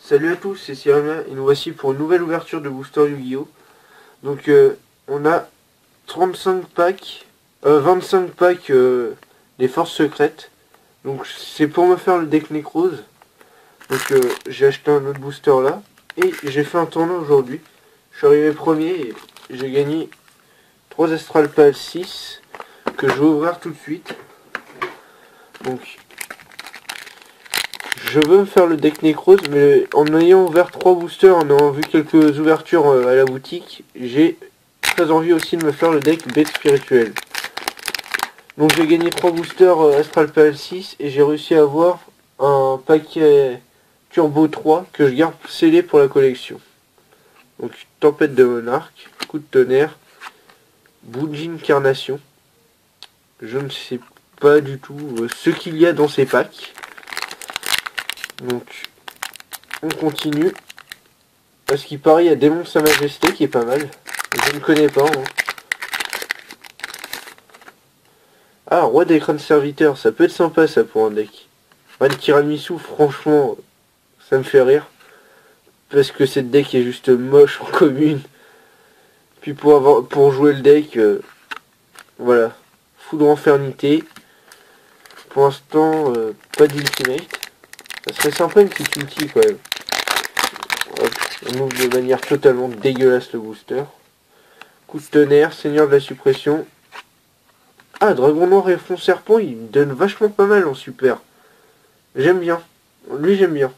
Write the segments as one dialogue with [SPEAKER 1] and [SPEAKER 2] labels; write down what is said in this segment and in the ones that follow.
[SPEAKER 1] Salut à tous, c'est Cyril et nous voici pour une nouvelle ouverture de booster Yu-Gi-Oh! Donc on a 35 packs, 25 packs des forces secrètes. Donc c'est pour me faire le deck Necrose. Donc j'ai acheté un autre booster là. Et j'ai fait un tournoi aujourd'hui. Je suis arrivé premier et j'ai gagné 3 Astral Pal 6 que je vais ouvrir tout de suite. Donc je veux me faire le deck Necrose, mais en ayant ouvert 3 boosters, en ayant vu quelques ouvertures à la boutique, j'ai très envie aussi de me faire le deck Bête Spirituelle. Donc j'ai gagné 3 boosters Astral Pal 6 et j'ai réussi à avoir un paquet Turbo 3 que je garde scellé pour la collection. Donc Tempête de Monarque, Coup de Tonnerre, Bujin Carnation. Je ne sais pas du tout ce qu'il y a dans ces packs. Donc on continue. À ce qui paraît, il y a Démon Sa Majesté qui est pas mal. Je ne connais pas. Hein. Ah, Roi des crânes serviteurs, ça peut être sympa ça pour un deck. Ren Tiramisu, franchement, ça me fait rire. Parce que cette deck est juste moche en commune. Puis pour jouer le deck, voilà. Foudre Infernité. Pour l'instant, pas d'ultimate. Ça serait sympa une petite ulti quand même. Hop, on ouvre de manière totalement dégueulasse le booster. Coup de tonnerre, Seigneur de la suppression. Ah, Dragon Noir et Front Serpent, il me donne vachement pas mal en super. J'aime bien. Lui, j'aime bien.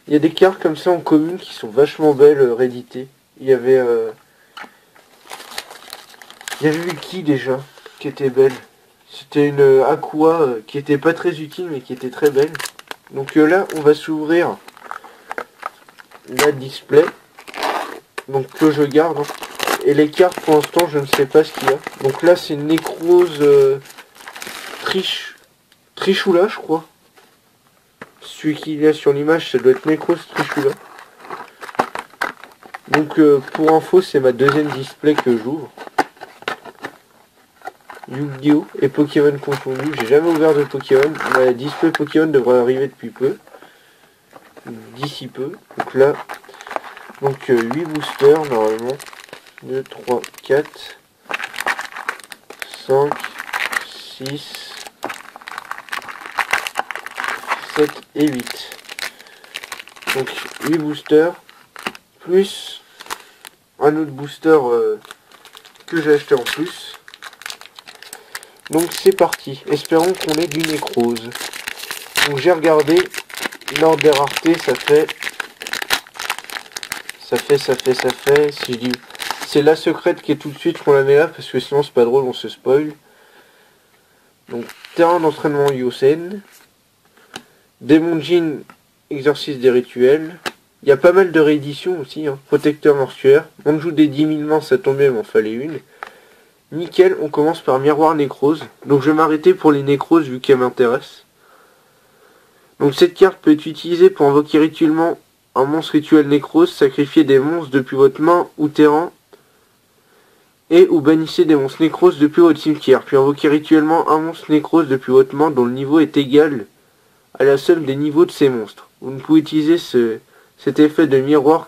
[SPEAKER 1] Il y a des cartes comme ça en commune qui sont vachement belles rééditées. Il y avait Ulki déjà, qui était belle. C'était une Aqua qui était pas très utile, mais qui était très belle. Donc là, on va s'ouvrir la display. Donc que je garde. Hein. Et les cartes, pour l'instant, je ne sais pas ce qu'il y a. Donc là, c'est Necrose Trishula, je crois. Celui qu'il y a sur l'image, ça doit être Necrose Trishula. Donc pour info, c'est ma deuxième display que j'ouvre. Yu-Gi-Oh! Et Pokémon confondus. J'ai jamais ouvert de Pokémon. Ma display Pokémon devrait arriver depuis peu. D'ici peu. Donc là, 8 boosters normalement. 2, 3, 4, 5, 6, 7 et 8. Donc 8 boosters. Plus un autre booster que j'ai acheté en plus. Donc c'est parti. Espérons qu'on ait du Necrose. Donc j'ai regardé. L'ordre des raretés, ça fait. Si je dis. C'est la secrète qui est tout de suite qu'on la met là, parce que sinon c'est pas drôle, on se spoil. Donc, terrain d'entraînement Yosen. Démon Jin, exercice des rituels. Il y a pas mal de rééditions aussi, hein. Protecteur mortuaire. Manjou des 10 000 mains, ça tombait, il m'en fallait une. Nickel, on commence par Miroir Nécrose. Donc je vais m'arrêter pour les Nécroses vu qu'elles m'intéressent. Donc cette carte peut être utilisée pour invoquer rituellement un monstre rituel Nécrose, sacrifier des monstres depuis votre main ou terrain, et ou bannissez des monstres Nécrose depuis votre cimetière, puis invoquez rituellement un monstre Nécrose depuis votre main dont le niveau est égal à la somme des niveaux de ces monstres. Vous ne pouvez utiliser cet effet de miroir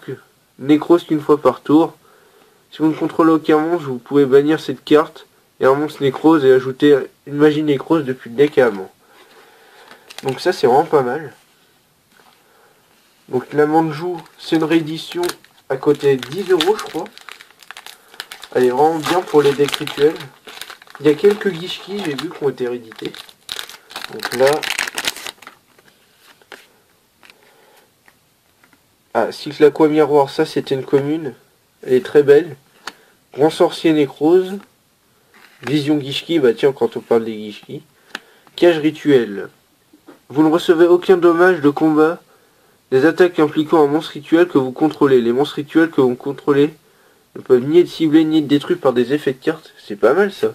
[SPEAKER 1] Nécrose qu'une fois par tour. Si vous ne contrôlez aucun monstre, vous pouvez bannir cette carte et un monstre Nécrose et ajouter une magie Nécrose depuis le deck avant. Donc ça c'est vraiment pas mal. Donc la Manjou, c'est une réédition à côté de 10 € je crois. Elle est vraiment bien pour les decks rituels. Il y a quelques Gishki, j'ai vu, qui ont été réédités. Donc là... Ah, Cycle Aqua Miroir, ça c'était une commune. Elle est très belle. Grand Sorcier Nécrose. Vision Gishki, bah tiens, quand on parle des Gishki. Cage Rituel. Vous ne recevez aucun dommage de combat des attaques impliquant un monstre rituel que vous contrôlez. Les monstres rituels que vous contrôlez ne peuvent ni être ciblés ni être détruits par des effets de cartes. C'est pas mal ça.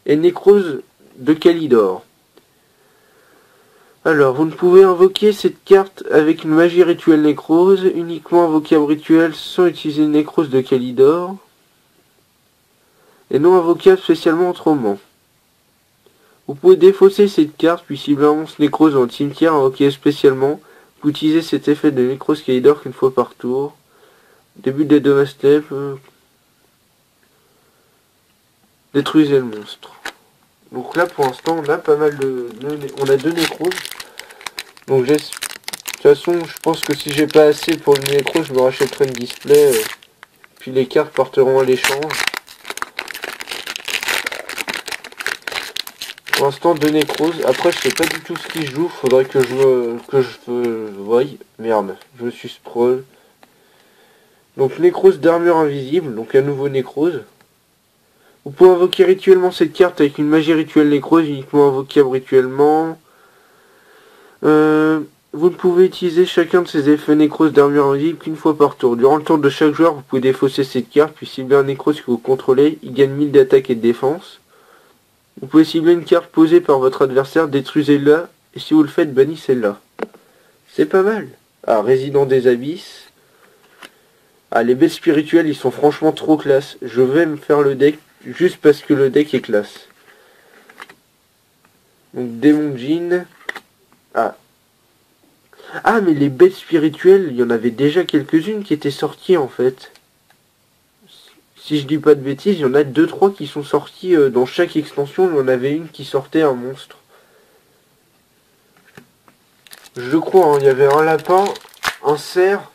[SPEAKER 1] Et Nécrose de Kalidor. Alors, vous ne pouvez invoquer cette carte avec une magie rituelle Nécrose, uniquement invocable rituel sans utiliser une Nécrose de Kalidor, et non invocable spécialement autrement. Vous pouvez défausser cette carte, puis cibler un monstre Nécrose dans le cimetière invoqué spécialement Vous utilisez cet effet de Necroscaler qu'une fois par tour. Début des deux step. Détruisez le monstre. Donc là pour l'instant on a pas mal on a 2 nécros. Donc de toute façon je pense que si j'ai pas assez pour le nécro, je me rachèterai une display. Puis les cartes partiront à l'échange. Pour l'instant 2 nécros. Après je sais pas du tout ce qui joue. Faudrait que je voie. Merde, je me suis scroll. Donc nécrose d'armure invisible. Donc un nouveau nécrose. Vous pouvez invoquer rituellement cette carte avec une magie rituelle nécrose uniquement invocable rituellement. Vous ne pouvez utiliser chacun de ces effets nécrose d'armure invisible qu'une fois par tour. Durant le tour de chaque joueur, vous pouvez défausser cette carte, puis cibler un nécrose que vous contrôlez. Il gagne 1000 d'attaque et de défense. Vous pouvez cibler une carte posée par votre adversaire, détruisez-la, et si vous le faites, bannissez-la. C'est pas mal. Ah, Résident des Abysses. Ah, les bêtes spirituelles, ils sont franchement trop classe. Je vais me faire le deck juste parce que le deck est classe. Donc, Démon Djinn. Ah. Ah, mais les bêtes spirituelles, il y en avait déjà quelques-unes qui étaient sorties, en fait. Si je dis pas de bêtises, il y en a 2-3 qui sont sortis dans chaque extension. Il y en avait une qui sortait un monstre. Je crois, hein, il y avait un lapin, un cerf,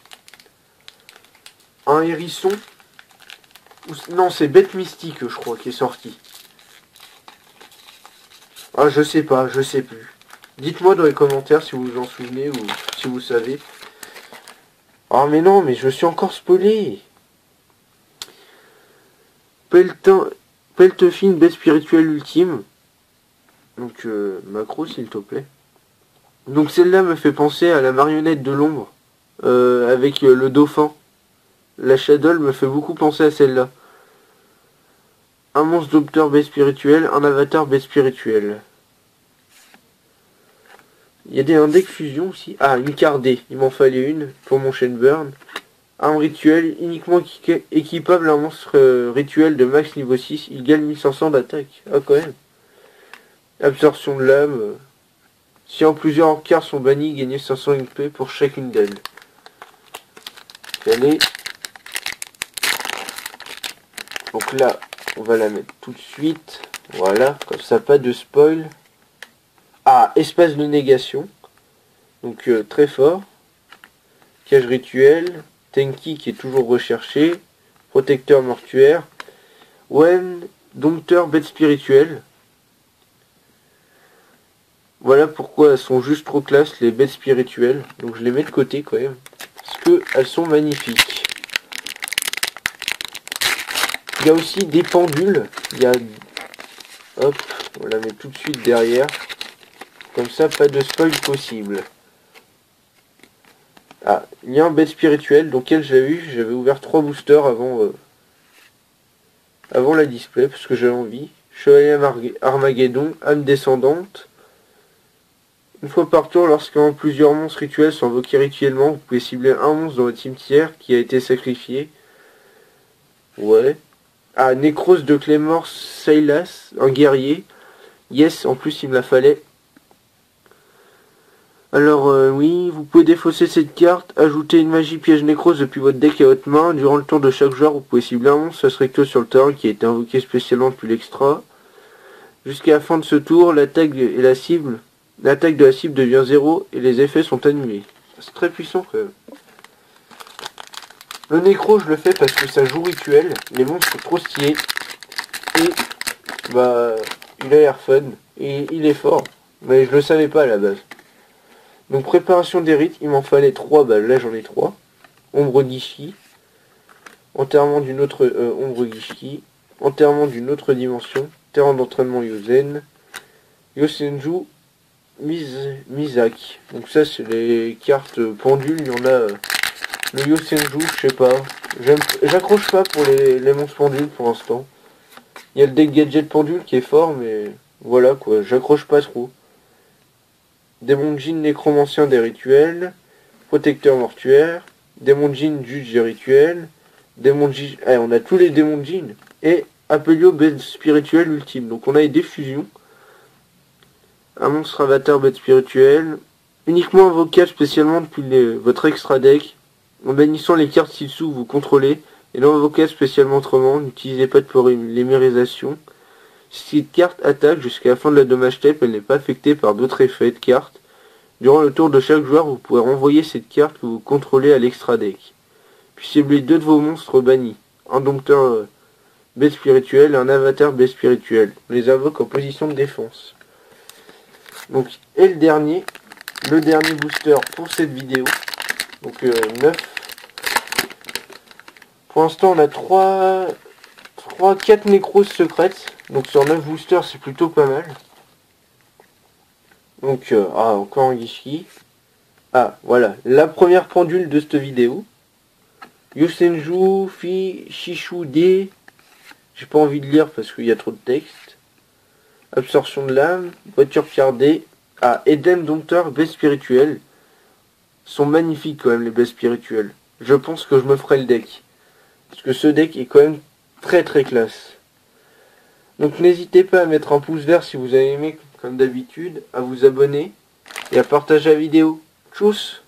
[SPEAKER 1] un hérisson. Non, c'est Bête Mystique, je crois, qui est sorti. Ah, je sais pas, je sais plus. Dites-moi dans les commentaires si vous vous en souvenez ou si vous savez. Ah, mais non, mais je suis encore spoilé. Peltefine, bête spirituelle ultime. Donc, macro, s'il te plaît. Donc, celle-là me fait penser à la marionnette de l'ombre. Avec le dauphin. La Shadow me fait beaucoup penser à celle-là. Un monstre docteur bête spirituelle, un avatar bête spirituelle. Il y a un deck fusion aussi. Ah, une carte D. Il m'en fallait une pour mon Shenburn. Un rituel uniquement équipable à un monstre rituel de max niveau 6. Il gagne 1500 d'attaque. Ah, quand même. Absorption de l'âme. Si en plusieurs cartes sont bannies, gagnez 500 XP pour chacune d'elles. Allez. Donc là, on va la mettre tout de suite. Voilà, comme ça, pas de spoil. Ah, espace de négation. Donc très fort. Cage rituel. Tenki qui est toujours recherché. Protecteur mortuaire. Wen, dompteur bête spirituelle. Voilà pourquoi elles sont juste trop classe les bêtes spirituelles. Donc je les mets de côté quand même. Parce qu'elles sont magnifiques. Il y a aussi des pendules. Il y a... Hop, on la met tout de suite derrière. Comme ça, pas de spoil possible. Ah, il y a un bête spirituel. Donc quel j'avais eu, j'avais ouvert 3 boosters avant la display. Parce que j'avais envie. Chevalier Armageddon, âme descendante. Une fois par tour, lorsqu'un plusieurs monstres rituels sont invoqués rituellement, vous pouvez cibler un monstre dans votre cimetière qui a été sacrifié. Ouais. Ah, Nécrose de Clémor Saylas, un guerrier. Yes, en plus il me la fallait. Alors oui, vous pouvez défausser cette carte, ajouter une magie piège nécrose depuis votre deck à votre main. Durant le tour de chaque joueur, vous pouvez cibler un monstre, ça serait que sur le terrain qui a été invoqué spécialement depuis l'extra. Jusqu'à la fin de ce tour, l'attaque de la cible devient 0 et les effets sont annulés. C'est très puissant quand même. Le nécro, je le fais parce que ça joue rituel. Les monstres sont trop stylés. Et bah, il a l'air fun. Et il est fort. Mais je le savais pas à la base. Donc préparation des rites, il m'en fallait 3 balles. Là j'en ai 3. Ombre Gishi. Enterrement d'une autre Ombre Gishi. Enterrement d'une autre dimension. Terrain d'entraînement Yosen. Yosenju. Mizak. Donc ça c'est les cartes pendules. Il y en a le Yosenju, je sais pas. J'accroche pas pour les monstres pendules pour l'instant. Il y a le deck gadget pendule qui est fort, mais voilà quoi, j'accroche pas trop. Démon Djinn nécromancien des rituels. Protecteur mortuaire. Démon Djinn juge des rituels. Démon Djinn... Ah, on a tous les démons Djinn. Et Apelio bête spirituelle ultime. Donc on a des fusions. Un monstre avatar bête spirituelle. Uniquement invocable spécialement depuis votre extra deck. En bannissant les cartes ci-dessous que vous contrôlez. Et non invocable spécialement autrement. N'utilisez pas de polymérisation. Si cette carte attaque jusqu'à la fin de la dommage tape, elle n'est pas affectée par d'autres effets de cartes. Durant le tour de chaque joueur, vous pouvez renvoyer cette carte que vous contrôlez à l'extra deck. Puis cibler 2 de vos monstres bannis. Un dompteur bête spirituelle et un avatar bête spirituelle. On les invoque en position de défense. Donc, et le dernier booster pour cette vidéo. Donc 9. Pour l'instant, on a 4 nécros secrètes. Donc sur 9 boosters, c'est plutôt pas mal. Donc, encore un Gishki. Ah, voilà, la première pendule de cette vidéo. Yosenju, Shishu D. J'ai pas envie de lire parce qu'il y a trop de texte. Absorption de l'âme, voiture piardée. Ah, Eden Dompteur, baie spirituelle. Sont magnifiques quand même les baies spirituelles. Je pense que je me ferai le deck. Parce que ce deck est quand même très très classe. Donc n'hésitez pas à mettre un pouce vert si vous avez aimé comme d'habitude, à vous abonner et à partager la vidéo. Tchuss!